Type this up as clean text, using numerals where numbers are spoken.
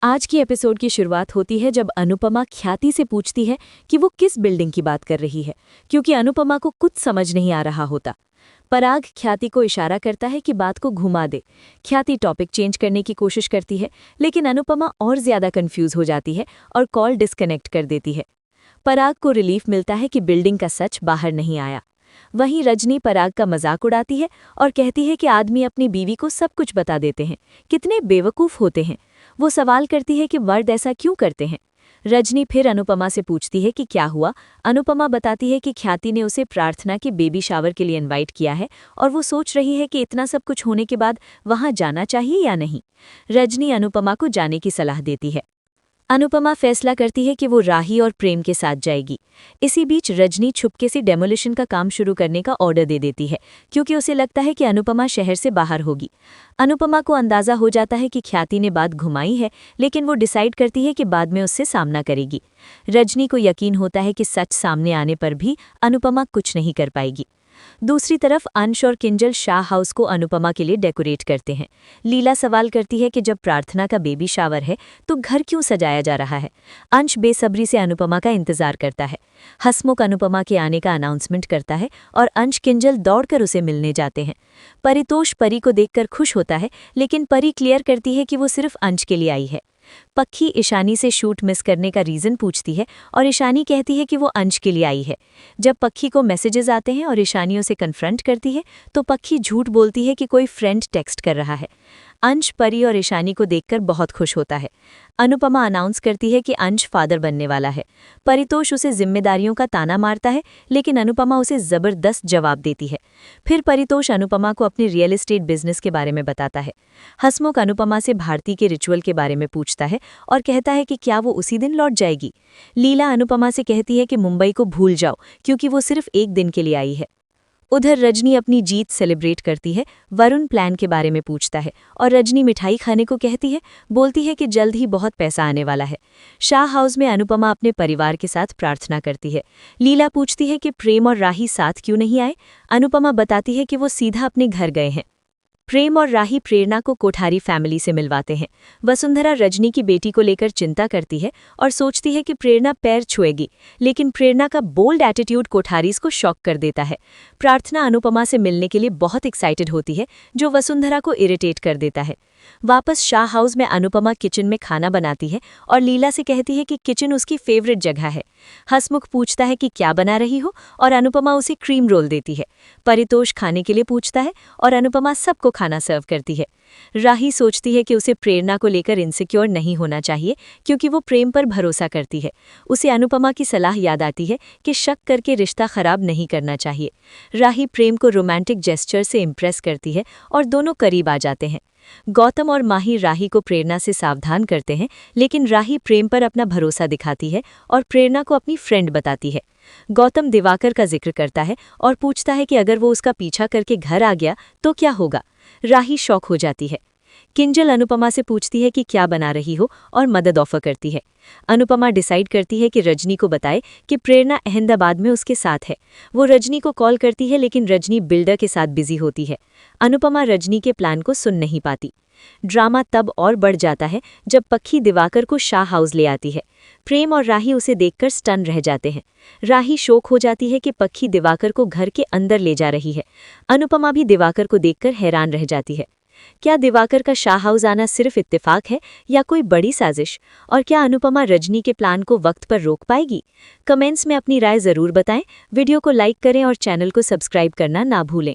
आज की एपिसोड की शुरुआत होती है जब अनुपमा ख्याति से पूछती है कि वो किस बिल्डिंग की बात कर रही है, क्योंकि अनुपमा को कुछ समझ नहीं आ रहा होता। पराग ख्याति को इशारा करता है कि बात को घुमा दे। ख्याति टॉपिक चेंज करने की कोशिश करती है, लेकिन अनुपमा और ज्यादा कंफ्यूज हो जाती है और कॉल डिस्कनेक्ट कर देती है। पराग को रिलीफ मिलता है कि बिल्डिंग का सच बाहर नहीं आया। वहीं रजनी पराग का मजाक उड़ाती है और कहती है कि आदमी अपनी बीवी को सब कुछ बता देते हैं, कितने बेवकूफ़ होते हैं। वो सवाल करती है कि मर्द ऐसा क्यों करते हैं। रजनी फिर अनुपमा से पूछती है कि क्या हुआ। अनुपमा बताती है कि ख्याति ने उसे प्रार्थना के बेबी शावर के लिए इनवाइट किया है और वो सोच रही है कि इतना सब कुछ होने के बाद वहां जाना चाहिए या नहीं। रजनी अनुपमा को जाने की सलाह देती है। अनुपमा फैसला करती है कि वो राही और प्रेम के साथ जाएगी। इसी बीच रजनी छुपके से डेमोलिशन का काम शुरू करने का ऑर्डर दे देती है, क्योंकि उसे लगता है कि अनुपमा शहर से बाहर होगी। अनुपमा को अंदाजा हो जाता है कि ख्याति ने बात घुमाई है, लेकिन वो डिसाइड करती है कि बाद में उससे सामना करेगी। रजनी को यकीन होता है कि सच सामने आने पर भी अनुपमा कुछ नहीं कर पाएगी। दूसरी तरफ अंश और किंजल शाह हाउस को अनुपमा के लिए डेकोरेट करते हैं। लीला सवाल करती है कि जब प्रार्थना का बेबी शावर है तो घर क्यों सजाया जा रहा है। अंश बेसब्री से अनुपमा का इंतजार करता है। हसमुख अनुपमा के आने का अनाउंसमेंट करता है और अंश किंजल दौड़कर उसे मिलने जाते हैं। परितोष परी को देखकर खुश होता है, लेकिन परी क्लियर करती है कि वो सिर्फ अंश के लिए आई है। पक्की ईशानी से शूट मिस करने का रीज़न पूछती है और ईशानी कहती है कि वो अंश के लिए आई है। जब पक्की को मैसेजेस आते हैं और ईशानी उसे कन्फ्रंट करती है तो पक्की झूठ बोलती है कि कोई फ्रेंड टेक्स्ट कर रहा है। अंश परी और ईशानी को देखकर बहुत खुश होता है। अनुपमा अनाउंस करती है कि अंश फादर बनने वाला है। परितोष उसे जिम्मेदारियों का ताना मारता है, लेकिन अनुपमा उसे ज़बरदस्त जवाब देती है। फिर परितोष अनुपमा को अपने रियल एस्टेट बिजनेस के बारे में बताता है। हसमुख अनुपमा से भारती के रिचुअल के बारे में पूछता है और कहता है कि क्या वो उसी दिन लौट जाएगी। लीला अनुपमा से कहती है कि मुंबई को भूल जाओ, क्योंकि वो सिर्फ एक दिन के लिए आई है। उधर रजनी अपनी जीत सेलिब्रेट करती है। वरुण प्लान के बारे में पूछता है और रजनी मिठाई खाने को कहती है, बोलती है कि जल्द ही बहुत पैसा आने वाला है। शाह हाउस में अनुपमा अपने परिवार के साथ प्रार्थना करती है। लीला पूछती है कि प्रेम और राही साथ क्यों नहीं आए। अनुपमा बताती है कि वो सीधा अपने घर गए हैं। प्रेम और राही प्रेरणा को कोठारी फैमिली से मिलवाते हैं। वसुंधरा रजनी की बेटी को लेकर चिंता करती है और सोचती है कि प्रेरणा पैर छुएगी, लेकिन प्रेरणा का बोल्ड एटीट्यूड कोठारीज को शॉक कर देता है। प्रार्थना अनुपमा से मिलने के लिए बहुत एक्साइटेड होती है, जो वसुंधरा को इरिटेट कर देता है। वापस शाह हाउस में अनुपमा किचन में खाना बनाती है और लीला से कहती है कि किचन उसकी फेवरेट जगह है। हसमुख पूछता है कि क्या बना रही हो और अनुपमा उसे क्रीम रोल देती है। परितोष खाने के लिए पूछता है और अनुपमा सबको खाना सर्व करती है। राही सोचती है कि उसे प्रेरणा को लेकर इनसिक्योर नहीं होना चाहिए, क्योंकि वो प्रेम पर भरोसा करती है। उसे अनुपमा की सलाह याद आती है कि शक करके रिश्ता खराब नहीं करना चाहिए। राही प्रेम को रोमांटिक जेस्चर से इम्प्रेस करती है और दोनों करीब आ जाते हैं। गौतम और माही राही को प्रेरणा से सावधान करते हैं, लेकिन राही प्रेम पर अपना भरोसा दिखाती है और प्रेरणा को अपनी फ्रेंड बताती है। गौतम दिवाकर का जिक्र करता है और पूछता है कि अगर वो उसका पीछा करके घर आ गया तो क्या होगा। राही शॉक हो जाती है। किंजल अनुपमा से पूछती है कि क्या बना रही हो और मदद ऑफर करती है। अनुपमा डिसाइड करती है कि रजनी को बताए कि प्रेरणा अहमदाबाद में उसके साथ है। वो रजनी को कॉल करती है, लेकिन रजनी बिल्डर के साथ बिजी होती है। अनुपमा रजनी के प्लान को सुन नहीं पाती। ड्रामा तब और बढ़ जाता है जब पक्की दिवाकर को शाह हाउस ले आती है। प्रेम और राही उसे देखकर स्टन रह जाते हैं। राही शौक हो जाती है कि पक्की दिवाकर को घर के अंदर ले जा रही है। अनुपमा भी दिवाकर को देखकर हैरान रह जाती है। क्या दिवाकर का शाह हाउस आना सिर्फ इत्तेफाक है या कोई बड़ी साजिश? और क्या अनुपमा रजनी के प्लान को वक्त पर रोक पाएगी? कमेंट्स में अपनी राय ज़रूर बताएं। वीडियो को लाइक करें और चैनल को सब्सक्राइब करना ना भूलें।